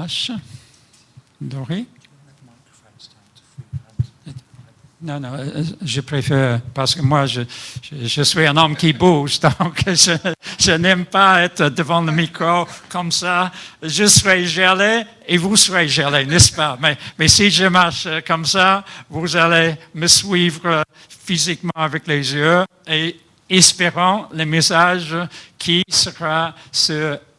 tâche, Doré. Non, je préfère, parce que moi, je suis un homme qui bouge, donc je n'aime pas être devant le micro comme ça. Je serai gelé et vous serez gelé, n'est-ce pas? Mais si je marche comme ça, vous allez me suivre physiquement avec les yeux et espérons le message qui sera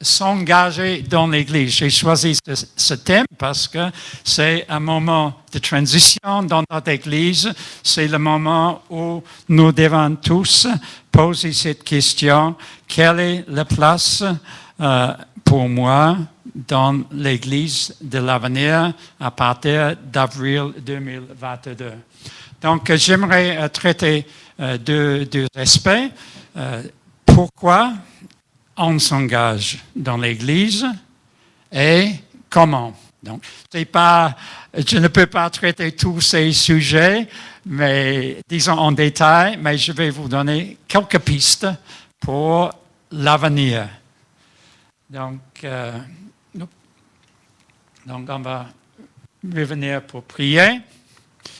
s'engager dans l'Église. J'ai choisi ce thème parce que c'est un moment de transition dans notre Église. C'est le moment où nous devons tous poser cette question: quelle est la place pour moi dans l'Église de l'avenir à partir d'avril 2022? Donc, j'aimerais traiter deux aspects. Pourquoi on s'engage dans l'Église et comment. Donc, je ne peux pas traiter tous ces sujets, mais disons en détail, mais je vais vous donner quelques pistes pour l'avenir. Donc, on va revenir pour prier.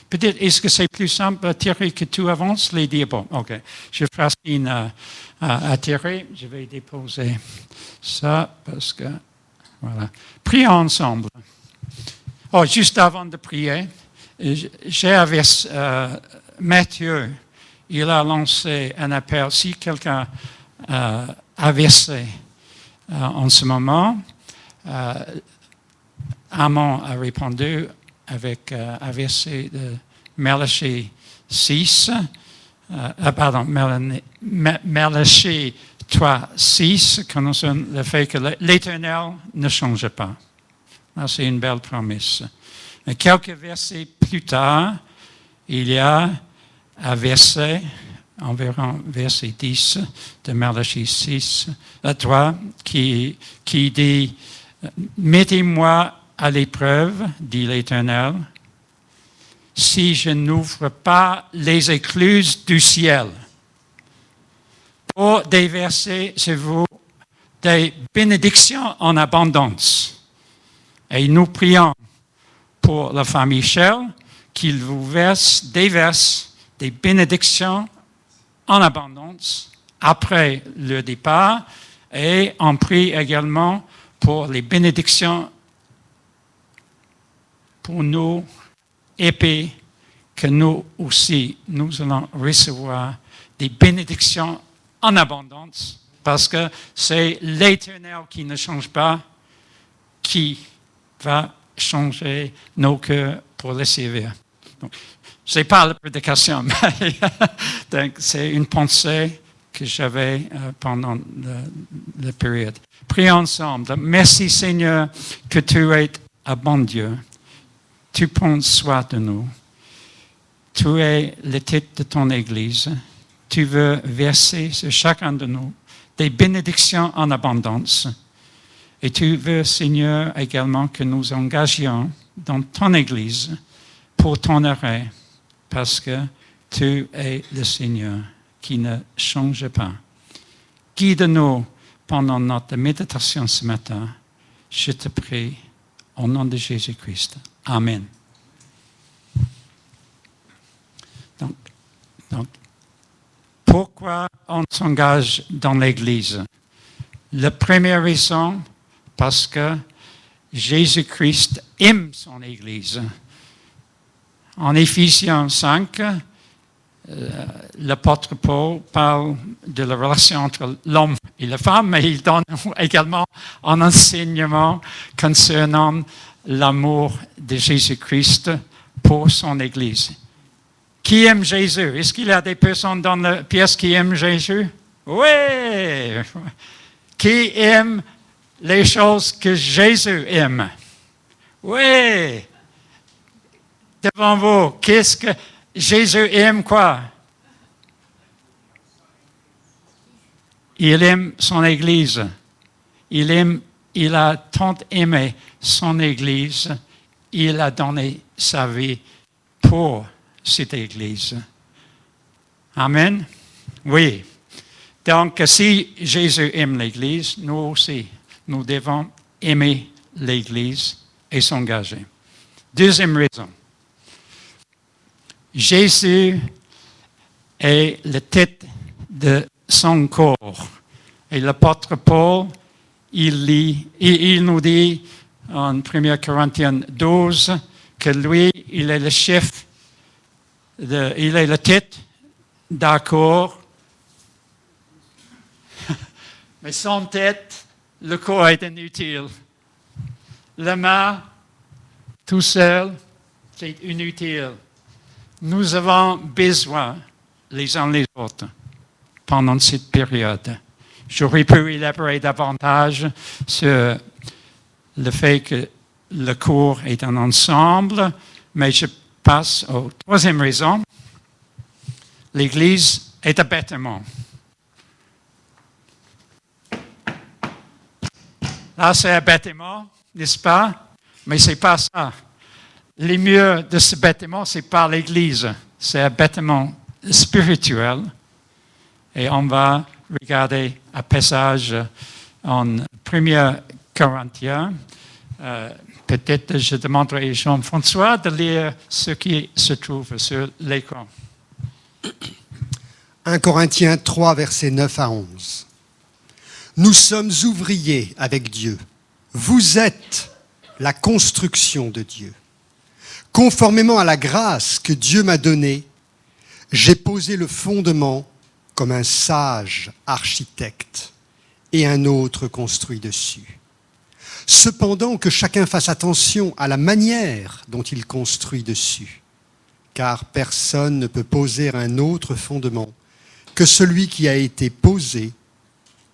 Peut-être, est-ce que c'est plus simple, Thierry, que tu avances les diapos? OK. Je ferai signe à Thierry. Je vais déposer ça parce que, voilà. Prions ensemble. Oh, juste avant de prier, j'ai averti Mathieu. Il a lancé un appel. Si quelqu'un a versé en ce moment, Amon a répondu avec un verset de Malachie 6, Malachie 3, 6, connaissant le fait que l'Éternel ne change pas. C'est une belle promesse. Et quelques versets plus tard, il y a un verset, environ verset 10 de Malachie 6, 3, qui dit « Mettez-moi à l'épreuve, dit l'Éternel, si je n'ouvre pas les écluses du ciel pour déverser sur vous des bénédictions en abondance. » Et nous prions pour la famille Michel qu'il vous déverse des bénédictions en abondance après le départ, et on prie également pour les bénédictions pour nous, et puis que nous aussi, nous allons recevoir des bénédictions en abondance, parce que c'est l'Éternel qui ne change pas, qui va changer nos cœurs pour le servir. Ce n'est pas la prédication, mais c'est une pensée que j'avais pendant la période. Prions ensemble. Merci Seigneur que tu es un bon Dieu. Tu prends soin de nous. Tu es le tête de ton Église. Tu veux verser sur chacun de nous des bénédictions en abondance. Et tu veux, Seigneur, également que nous engagions dans ton Église pour ton arrêt, parce que tu es le Seigneur qui ne change pas. Guide-nous pendant notre méditation ce matin. Je te prie, au nom de Jésus-Christ. Amen. Donc, pourquoi on s'engage dans l'Église? La première raison, parce que Jésus-Christ aime son Église. En Éphésiens 5, l'apôtre Paul parle de la relation entre l'homme et la femme, mais il donne également un enseignement concernant l'amour de Jésus-Christ pour son Église. Qui aime Jésus? Est-ce qu'il y a des personnes dans la pièce qui aiment Jésus? Oui! Qui aime les choses que Jésus aime? Oui! Devant vous, qu'est-ce que Jésus aime quoi? Il aime son Église. Il a tant aimé son Église, il a donné sa vie pour cette Église. Amen? Oui. Donc, si Jésus aime l'Église, nous aussi, nous devons aimer l'Église et s'engager. Deuxième raison. Jésus est la tête de son corps. Et l'apôtre Paul, il nous dit en 1 Corinthiens 12 que lui, il est le chef, il est la tête d'un corps. Mais sans tête, le corps est inutile. La main, tout seul, c'est inutile. Nous avons besoin les uns les autres pendant cette période. J'aurais pu élaborer davantage sur le fait que le corps est un ensemble, mais je passe aux troisième raison. L'Église est un bâtiment. Là, c'est un bâtiment, n'est-ce pas? Mais ce n'est pas ça. Les murs de ce bâtiment, ce n'est pas l'Église. C'est un bâtiment spirituel. Et on va regarder un passage en 1 Corinthiens. Peut-être je demanderai à Jean-François de lire ce qui se trouve sur l'écran. 1 Corinthiens 3, versets 9 à 11. Nous sommes ouvriers avec Dieu. Vous êtes la construction de Dieu. Conformément à la grâce que Dieu m'a donnée, j'ai posé le fondement comme un sage architecte et un autre construit dessus. Cependant que chacun fasse attention à la manière dont il construit dessus, car personne ne peut poser un autre fondement que celui qui a été posé,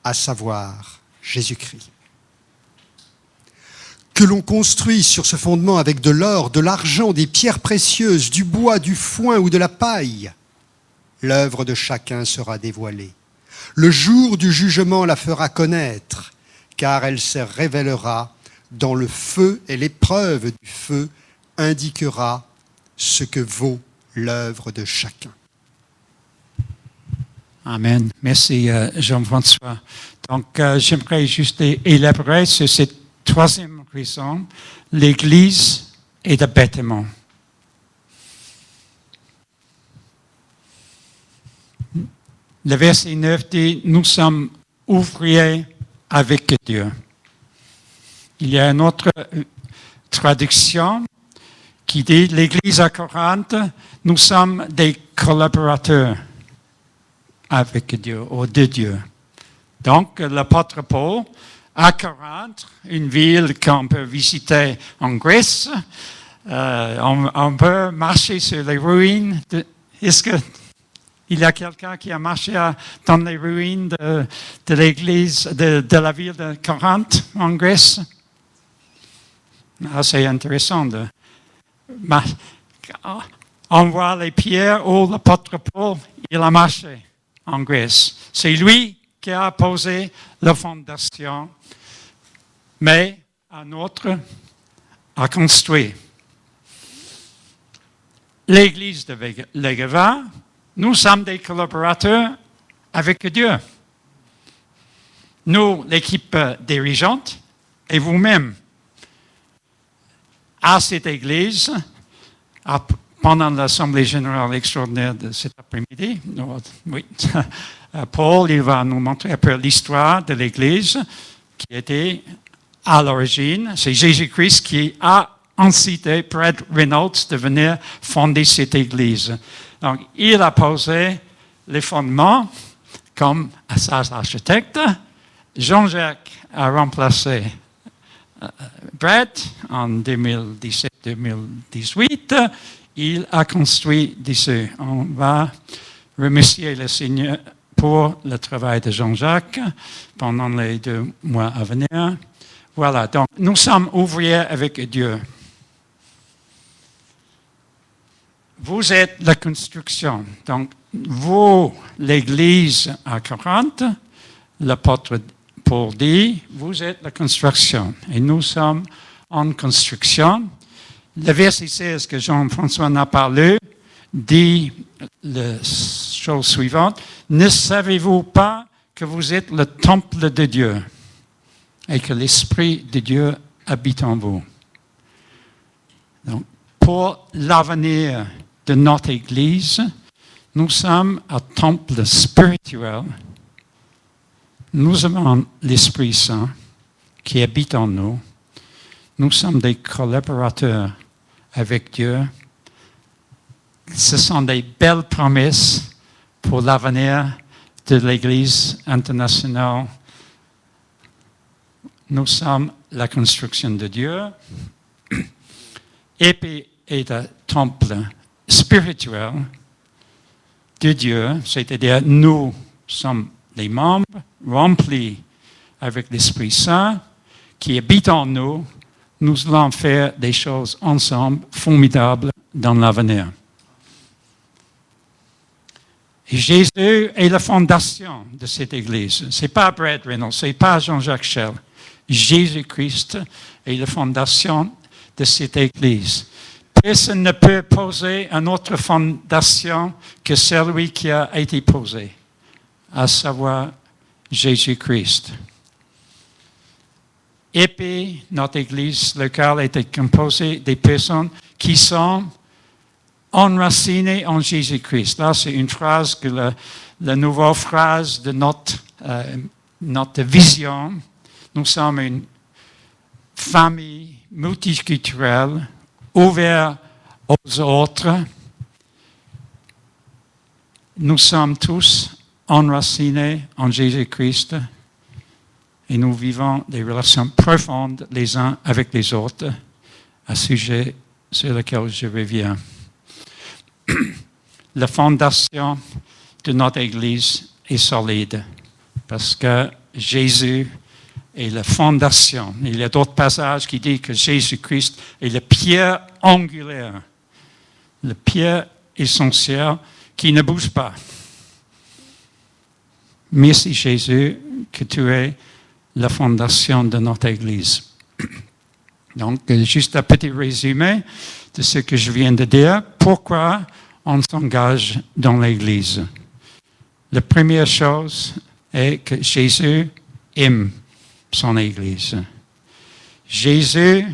à savoir Jésus-Christ. Que l'on construise sur ce fondement avec de l'or, de l'argent, des pierres précieuses, du bois, du foin ou de la paille, l'œuvre de chacun sera dévoilée. Le jour du jugement la fera connaître, car elle se révélera dans le feu et l'épreuve du feu indiquera ce que vaut l'œuvre de chacun. Amen. Merci Jean-François. Donc j'aimerais juste élaborer sur cette troisième raison. L'Église est un bâtiment. Le verset 9 dit, nous sommes ouvriers avec Dieu. Il y a une autre traduction qui dit, l'Église à Corinthe, nous sommes des collaborateurs avec Dieu, ou de Dieu. Donc, l'apôtre Paul, à Corinthe, une ville qu'on peut visiter en Grèce, on peut marcher sur les ruines. Est-ce qu'il y a quelqu'un qui a marché dans les ruines de l'église, de la ville de Corinthe, en Grèce? Ah, c'est intéressant. On voit les pierres où l'apôtre Paul, il a marché en Grèce. C'est lui qui a posé la fondation, mais un autre a construit. L'église de Legava, nous sommes des collaborateurs avec Dieu. Nous, l'équipe dirigeante, et vous-même, à cette église, pendant l'Assemblée générale extraordinaire de cet après-midi, oui, Paul il va nous montrer un peu l'histoire de l'Église qui était à l'origine. C'est Jésus-Christ qui a incité Brad Reynolds de venir fonder cette Église. Donc, il a posé les fondements comme un sage architecte. Jean-Jacques a remplacé Brad en 2017-2018. Il a construit dessus. On va remercier le Seigneur pour le travail de Jean-Jacques pendant les 2 mois à venir. Voilà, donc nous sommes ouvriers avec Dieu. Vous êtes la construction. Donc, vous, l'Église à Corinthe, l'apôtre Paul dit, vous êtes la construction. Et nous sommes en construction. Le verset 16 que Jean-François n'a pas lu dit la chose suivante. Ne savez-vous pas que vous êtes le temple de Dieu et que l'Esprit de Dieu habite en vous? Donc, pour l'avenir de notre Église, nous sommes un temple spirituel. Nous avons l'Esprit Saint qui habite en nous. Nous sommes des collaborateurs avec Dieu. Ce sont des belles promesses pour l'avenir de l'Église internationale. Nous sommes la construction de Dieu. Épée est un temple spirituel de Dieu, c'est-à-dire nous sommes les membres remplis avec l'Esprit Saint qui habite en nous. Nous allons faire des choses ensemble formidables dans l'avenir. Et Jésus est la fondation de cette Église. Ce n'est pas Brad Reynolds, ce n'est pas Jean-Jacques Schell. Jésus-Christ est la fondation de cette Église. Personne ne peut poser une autre fondation que celui qui a été posé, à savoir Jésus-Christ. Et puis, notre Église locale était composée des personnes qui sont enracinées en Jésus-Christ. Là, c'est une phrase que la nouvelle phrase de notre vision. Nous sommes une famille multiculturelle, ouverte aux autres. Nous sommes tous enracinés en Jésus-Christ et nous vivons des relations profondes les uns avec les autres, un sujet sur lequel je reviens. La fondation de notre Église est solide parce que Jésus est la fondation. Il y a d'autres passages qui disent que Jésus-Christ est la pierre angulaire, la pierre essentielle qui ne bouge pas. Merci Jésus que tu es la fondation de notre Église. Donc, juste un petit résumé de ce que je viens de dire. Pourquoi on s'engage dans l'Église? La première chose est que Jésus aime son Église. Jésus,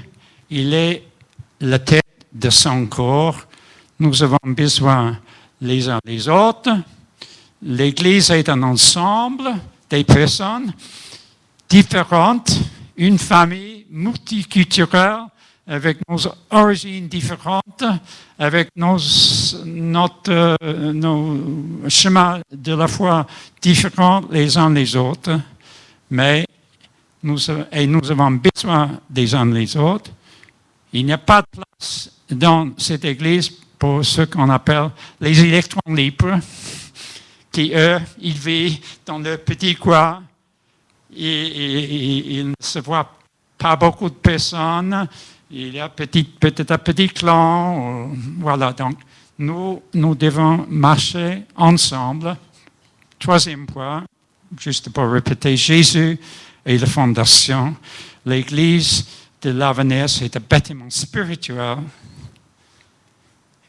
il est la tête de son corps. Nous avons besoin les uns des autres. L'Église est un ensemble des personnes différentes, une famille multiculturelle avec nos origines différentes, avec nos chemins de la foi différents les uns des autres, mais nous avons besoin des uns des autres. Il n'y a pas de place dans cette Église pour ce qu'on appelle les électrons libres, qui, eux, ils vivent dans leur petit coin, et ils ne se voient pas beaucoup de personnes, il y a peut-être un petit clan, voilà. Donc, nous devons marcher ensemble. Troisième point, juste pour répéter, Jésus est la fondation. L'Église de l'avenir, c'est un bâtiment spirituel.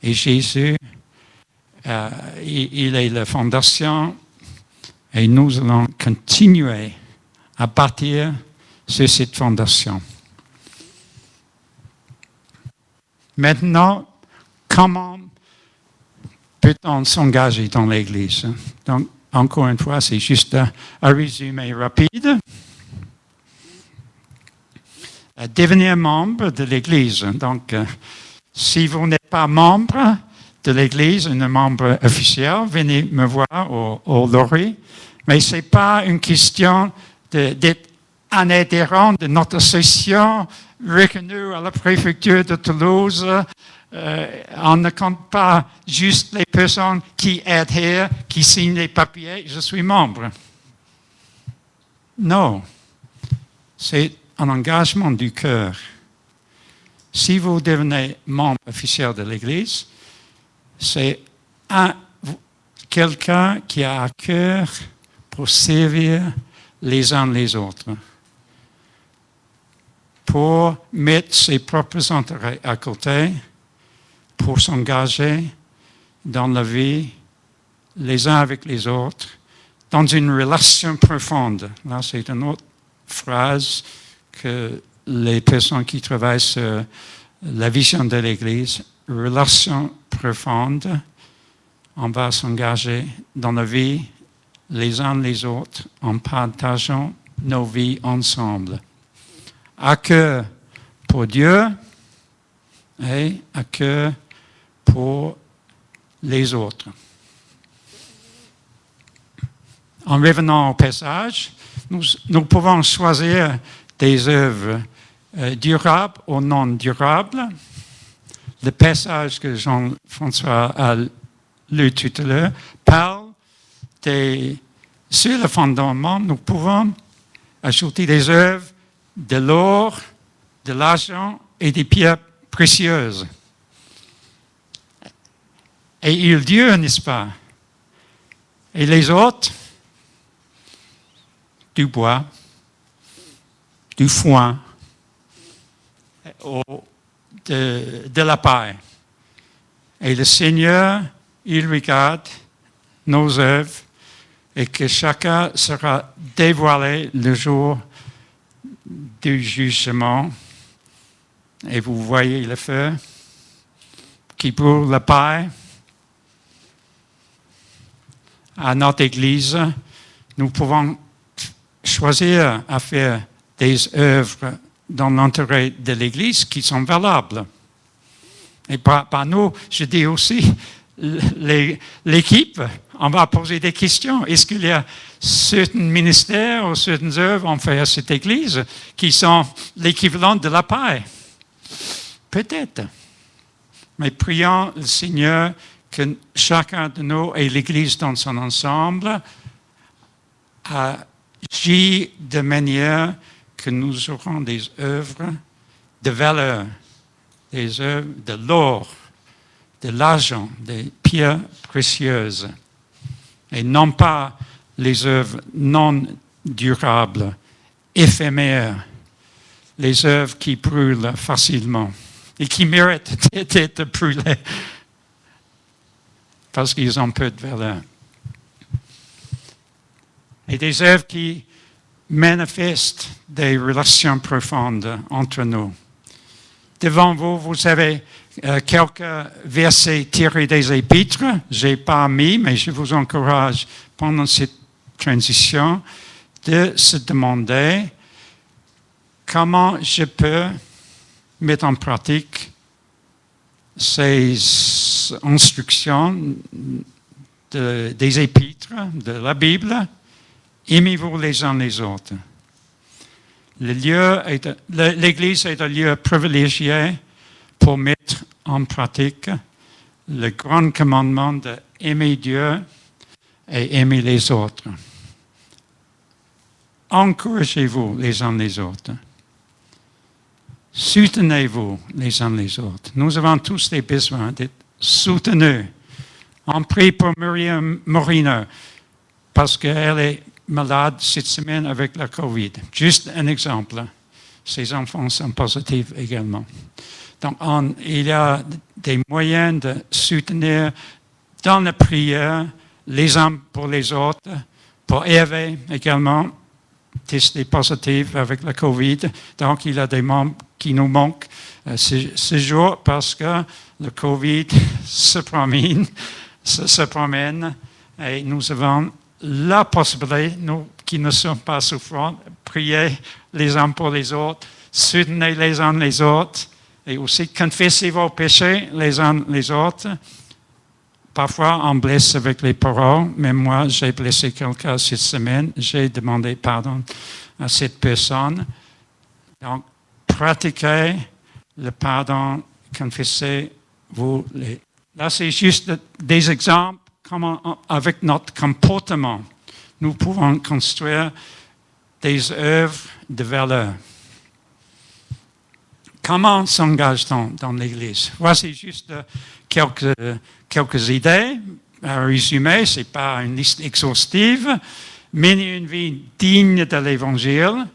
Et Jésus, il est la fondation. Et nous allons continuer à bâtir sur cette fondation. Maintenant, comment peut-on s'engager dans l'Église? Donc, encore une fois, c'est juste un résumé rapide. Devenir membre de l'Église. Donc, si vous n'êtes pas membre de l'Église, un membre officiel, venez me voir au Lori. Mais ce n'est pas une question d'être un adhérent de notre association reconnue à la préfecture de Toulouse. On ne compte pas juste les personnes qui adhèrent, qui signent les papiers. Je suis membre. Non. C'est un engagement du cœur. Si vous devenez membre officiel de l'Église, c'est quelqu'un qui a à cœur pour servir les uns les autres, pour mettre ses propres intérêts à côté, pour s'engager dans la vie les uns avec les autres, dans une relation profonde. Là, c'est une autre phrase que les personnes qui travaillent sur la vision de l'Église, relation profonde. On va s'engager dans la vie les uns les autres en partageant nos vies ensemble. À cœur pour Dieu et à cœur pour les autres. En revenant au passage, nous pouvons choisir des œuvres durables ou non durables. Le passage que Jean-François a lu tout à l'heure parle sur le fondement, nous pouvons ajouter des œuvres de l'or, de l'argent et des pierres précieuses. Et il dure, n'est-ce pas? Et les autres, du bois, du foin, de la paille. Et le Seigneur, il regarde nos œuvres et que chacun sera dévoilé le jour du jugement. Et vous voyez le feu qui brûle la paille. À notre Église, nous pouvons choisir à faire des œuvres dans l'intérêt de l'Église qui sont valables. Et par nous, je dis aussi, l'équipe, on va poser des questions. Est-ce qu'il y a certains ministères ou certaines œuvres en fait à cette Église qui sont l'équivalent de la paille? Peut-être. Mais prions le Seigneur que chacun de nous et l'Église dans son ensemble agit de manière que nous aurons des œuvres de valeur, des œuvres de l'or, de l'argent, des pierres précieuses, et non pas les œuvres non durables, éphémères, les œuvres qui brûlent facilement et qui méritent d'être brûlées parce qu'ils ont peu de valeur. Et des œuvres qui manifestent des relations profondes entre nous. Devant vous, vous avez quelques versets tirés des Épîtres. Je n'ai pas mis, mais je vous encourage pendant cette transition de se demander comment je peux mettre en pratique ces instructions des Épîtres, de la Bible. Aimez-vous les uns les autres. L'Église est un lieu privilégié pour mettre en pratique le grand commandement d'aimer Dieu et aimer les autres. Encouragez-vous les uns les autres. Soutenez-vous les uns les autres. Nous avons tous des besoins d'être soutenus. On prie pour Myriam Morino parce qu'elle est malade cette semaine avec la COVID. Juste un exemple. Ses enfants sont positifs également. Donc, il y a des moyens de soutenir dans la prière les uns pour les autres. Pour Hervé également, testé positif avec la COVID. Donc, il y a des membres qui nous manquent ce jour parce que le COVID se promène et nous avons la possibilité, nous qui ne sommes pas souffrants, prier les uns pour les autres, soutenir les uns les autres et aussi confesser vos péchés les uns les autres. Parfois, on blesse avec les paroles, mais moi, j'ai blessé quelqu'un cette semaine, j'ai demandé pardon à cette personne. Donc, pratiquez le pardon, confessez-vous. Là, c'est juste des exemples. Comment, avec notre comportement, nous pouvons construire des œuvres de valeur. Comment s'engage-t-on dans l'Église? Voici juste quelques idées. À résumer, ce n'est pas une liste exhaustive. Mener une vie digne de l'Évangile,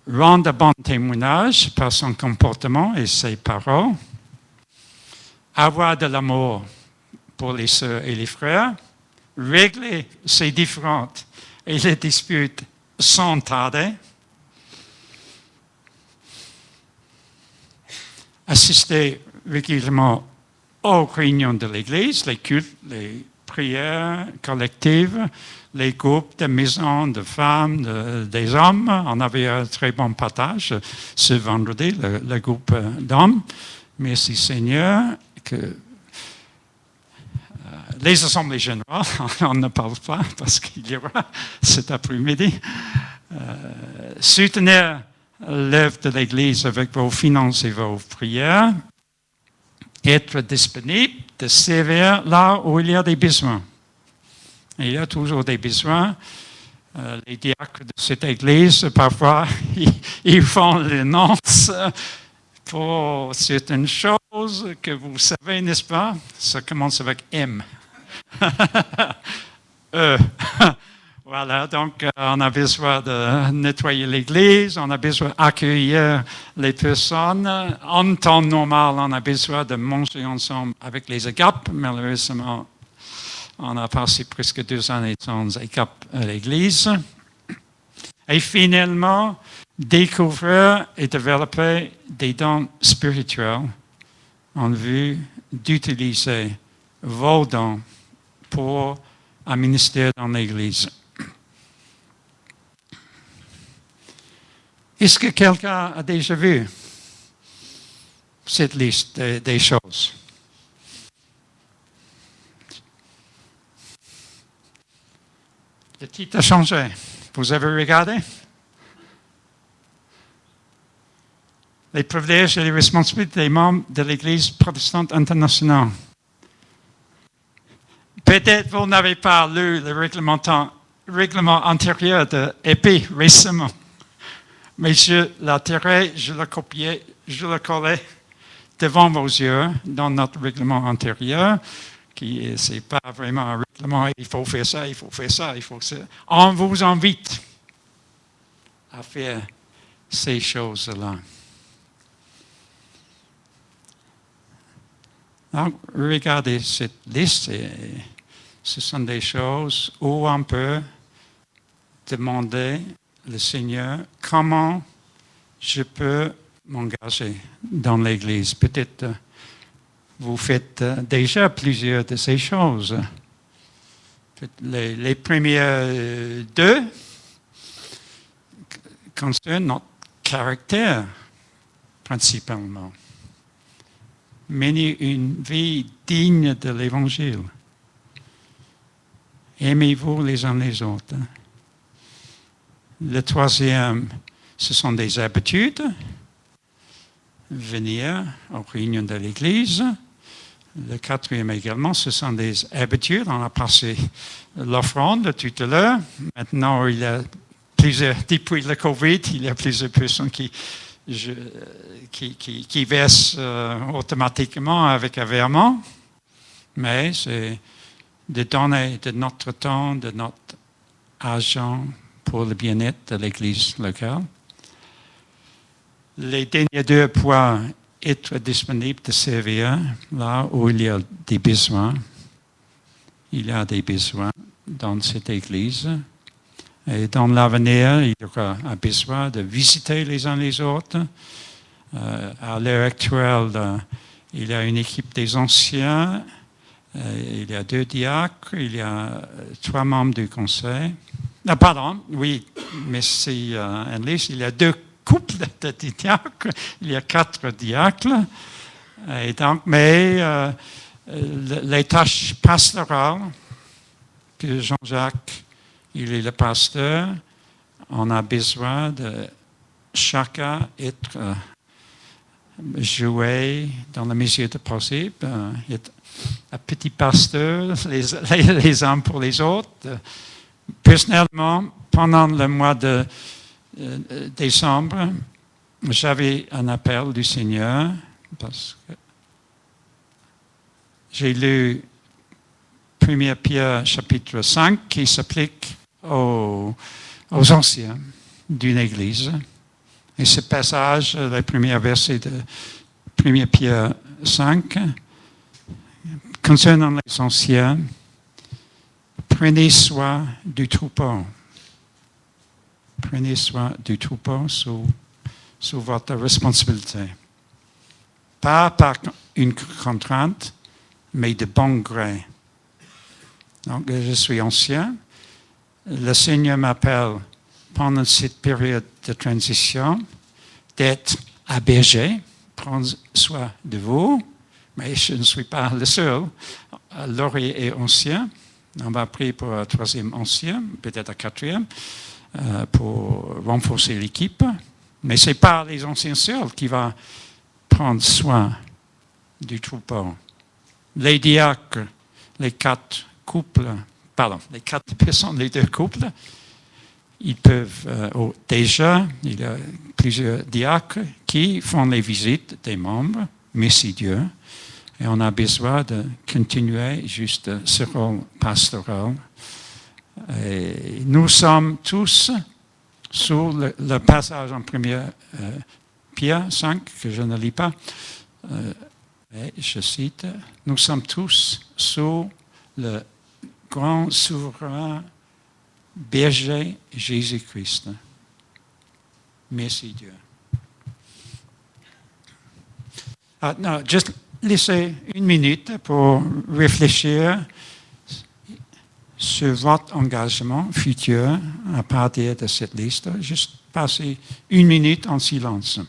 rendre un bon témoignage par son comportement et ses paroles, avoir de l'amour pour les sœurs et les frères, régler ces différentes et les disputes sans tarder, assister régulièrement aux réunions de l'Église, les cultes, les prières collectives, les groupes de maisons de femmes, des hommes. On avait un très bon partage ce vendredi, le groupe d'hommes. Merci Seigneur que les assemblées générales, on ne parle pas parce qu'il y aura cet après-midi. Soutenir l'œuvre de l'Église avec vos finances et vos prières. Être disponible, de servir là où il y a des besoins. Il y a toujours des besoins. Les diacres de cette Église, parfois, ils font l'annonce pour certaines choses que vous savez, n'est-ce pas? Ça commence avec M. E. Voilà, donc on a besoin de nettoyer l'église, on a besoin d'accueillir les personnes. En temps normal, on a besoin de manger ensemble avec les agapes. Malheureusement, on a passé presque 2 années sans agapes à l'église. Et finalement, découvrir et développer des dons spirituels en vue d'utiliser vos dons pour un ministère dans l'Église. Est-ce que quelqu'un a déjà vu cette liste des choses? Le titre a changé. Vous avez regardé? Les privilèges et les responsabilités des membres de l'Église protestante internationale. Peut-être vous n'avez pas lu le règlement antérieur de EPI récemment. Mais je l'ai tiré, je l'ai copié, je l'ai collé devant vos yeux dans notre règlement antérieur, qui n'est pas vraiment un règlement, il faut faire ça, il faut faire ça, il faut ça. On vous invite à faire ces choses-là. Donc, regardez cette liste, ce sont des choses où on peut demander le Seigneur, comment je peux m'engager dans l'Église? Peut-être vous faites déjà plusieurs de ces choses. Les premières 2 concernent notre caractère principalement. Mener une vie digne de l'Évangile. Aimez-vous les uns les autres. Le 3e, ce sont des habitudes. Venir aux réunions de l'Église. Le 4e également, ce sont des habitudes. On a passé l'offrande tout à l'heure. Maintenant, il y a depuis le Covid, il y a plusieurs personnes qui versent automatiquement avec un virement. Mais c'est de donner de notre temps, de notre argent pour le bien-être de l'Église locale. Les derniers 2 points, être disponible de servir là où il y a des besoins. Il y a des besoins dans cette Église. Et dans l'avenir, il y aura un besoin de visiter les uns les autres. À l'heure actuelle, il y a une équipe des anciens, il y a 2 diacres, il y a 3 membres du conseil. Ah, pardon, oui, merci Annelise. Il y a 2 couples de diacres, il y a 4 diacres. Et donc, mais les tâches pastorales que Jean-Jacques, il est le pasteur, on a besoin de chacun être joué dans la mesure de possible, être un petit pasteur, les uns pour les autres. Personnellement, pendant le mois de décembre, j'avais un appel du Seigneur parce que j'ai lu 1 Pierre chapitre 5 qui s'applique aux anciens d'une église. Et ce passage, le premier verset de 1 Pierre 5, concernant les anciens, prenez soin du troupeau. Prenez soin du troupeau sous votre responsabilité. pas par une contrainte, mais de bon gré. Donc, je suis ancien. Le Seigneur m'appelle pendant cette période de transition d'être abergé, prendre soin de vous, mais je ne suis pas le seul. Laurie est ancien. On va prier pour un troisième ancien, peut-être un quatrième, pour renforcer l'équipe. Mais ce n'est pas les anciens seuls qui vont prendre soin du troupeau. Les diacres, les quatre personnes, les deux couples, ils peuvent déjà, il y a plusieurs diacres qui font les visites des membres, merci Dieu, et on a besoin de continuer juste ce rôle pastoral. Et nous sommes tous sur le passage en 1 Pierre 5, que je ne lis pas, et je cite, nous sommes tous sous le grand souverain berger Jésus-Christ. Merci Dieu. Non, juste laissez une minute pour réfléchir sur votre engagement futur à partir de cette liste. Juste passer une minute en silence.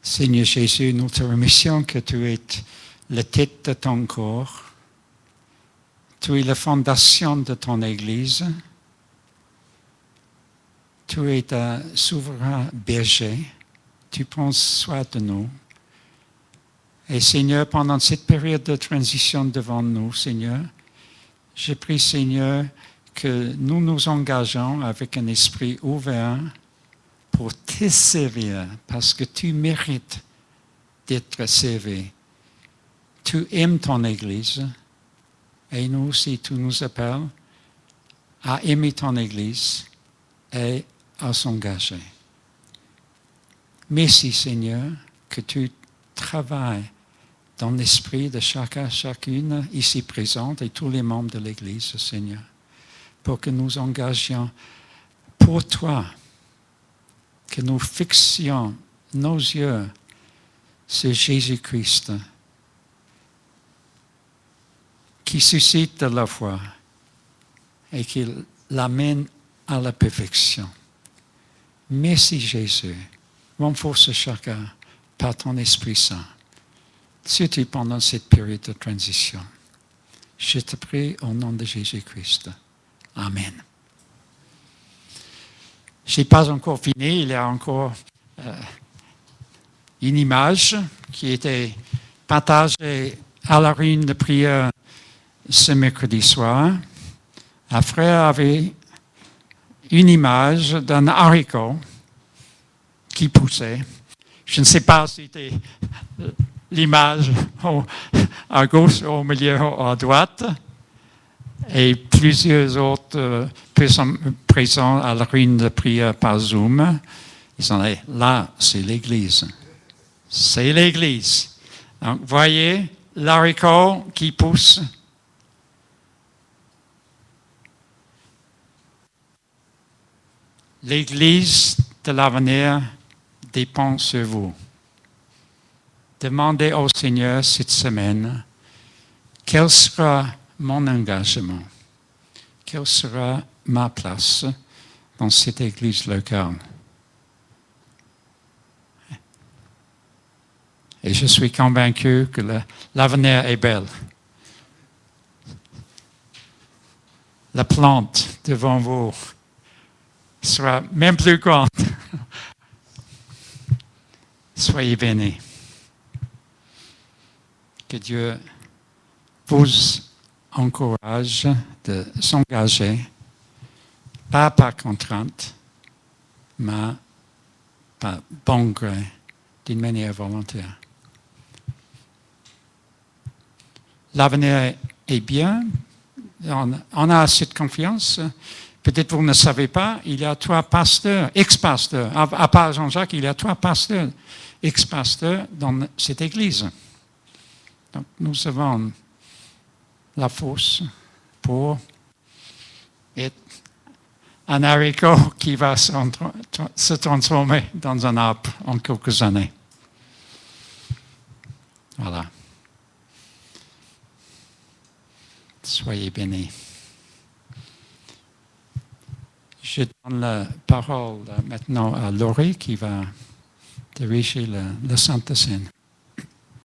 Seigneur Jésus, nous te remercions que tu es la tête de ton corps. Tu es la fondation de ton Église. Tu es un souverain berger. Tu prends soin de nous. Et Seigneur, pendant cette période de transition devant nous, Seigneur, je prie, Seigneur, que nous nous engageons avec un esprit ouvert pour te servir, parce que tu mérites d'être servi. Tu aimes ton Église, et nous aussi, tu nous appelles à aimer ton Église et à s'engager. Merci, Seigneur, que tu travailles dans l'esprit de chacun, chacune ici présente et tous les membres de l'Église, Seigneur, pour que nous engagions pour toi, que nous fixions nos yeux sur Jésus-Christ, qui suscite de la foi et qui l'amène à la perfection. Merci Jésus. Renforce chacun par ton Esprit Saint, surtout pendant cette période de transition. Je te prie au nom de Jésus-Christ. Amen. Je n'ai pas encore fini, il y a encore une image qui était partagée à la réunion de prière ce mercredi soir. Un frère avait une image d'un haricot qui poussait. Je ne sais pas si c'était l'image à gauche, au milieu, à droite, et plusieurs autres personnes présentes à la réunion de prière par Zoom. Ils ont dit, là, c'est l'Église. C'est l'Église. Donc, voyez l'haricot qui pousse. L'Église de l'avenir dépend sur vous. Demandez au Seigneur cette semaine, quel sera mon engagement? Quelle sera ma place dans cette Église locale? Et je suis convaincu que l'avenir est belle. la plante devant vous soit même plus grande. Soyez bénis. Que Dieu vous encourage de s'engager, pas par contrainte, mais par bon gré, d'une manière volontaire. L'avenir est bien. On a cette confiance. Peut-être vous ne savez pas, il y a 3 pasteurs, ex-pasteurs, à part Jean-Jacques, il y a 3 pasteurs, ex-pasteurs dans cette église. Donc nous avons la force pour être un haricot qui va se transformer dans un arbre en quelques années. Voilà. Soyez bénis. Je donne la parole maintenant à Laurie qui va diriger le Sainte Seine.